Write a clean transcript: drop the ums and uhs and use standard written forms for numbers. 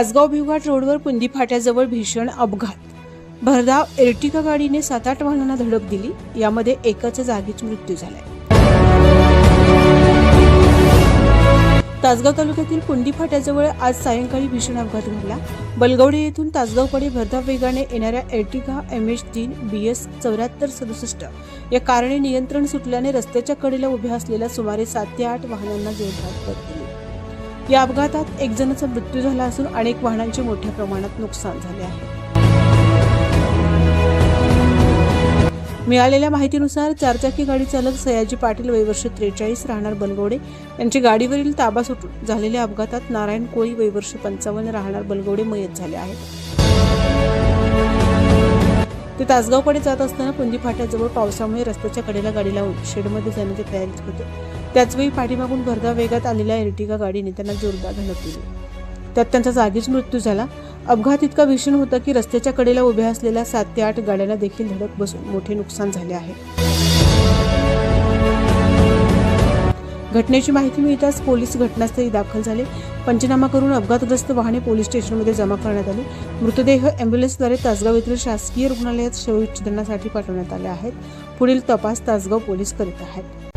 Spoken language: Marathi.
तासगाव भिवघाट रोडवर पुंदी फाट्याजवळ भीषण अपघात. भरधाव एर्टिगा गाडीने 7-8 वाहनांना धडक दिली. यामध्ये एकाचा जागीच मृत्यू झालाय. तासगाव तालुक्यातील पुंदी फाट्याजवळ आज सायंकाळी भीषण अपघात घडला. बलगवडे येथून तासगावकडे भरधाव वेगाने येणाऱ्या एर्टिगा MH3 BS 7467 या कारने नियंत्रण सुटल्याने रस्त्याच्या कडेला उभ्या असलेल्या सुमारे 7 ते 8 वाहनांना जोरदार दिली. या अपघातात एक जणाचा मृत्यू झाला असून अनेक वाहनांचे मोठ्या प्रमाणात नुकसान झाले आहे. मिळालेल्या माहितीनुसार चारचाकी गाडी चालक सयाजी पाटील वय वर्ष 43 राहणार बलगवडे यांची गाडीवरील ताबा सुटून झालेल्या अपघातात नारायण कोळी वय वर्ष 55 राहणार बलगवडे मयत झाले आहेत. ते तासगावकडे जात असताना पुंदी फाट्याजवळ पावसामुळे रस्त्याच्या कडेला गाडी लावून शेडमध्ये जाण्याची तयारीत होते. त्याचवेळी पाठीमागून भरधाव वेगात आलेल्या एर्टिगा गाडीने त्यांना जोरदार धडक दिली. त्यात त्यांचा जागीच मृत्यू झाला. अपघात इतका भीषण होता की रस्त्याच्या कडेला उभ्या असलेल्या 7 ते 8 गाड्यांना देखील धडक बसून मोठे नुकसान झाले आहे. घटनेची माहिती मिळताच पोलीस घटनास्थळी दाखल झाले. पंचनामा करून अपघातग्रस्त वाहने पोलीस स्टेशनमध्ये जमा करण्यात आली. मृतदेह अँब्युलन्सद्वारे तासगाव येथील शासकीय रुग्णालयात शवविच्छेदनासाठी पाठवण्यात आले आहेत. पुढील तपास तासगाव पोलीस करीत आहेत.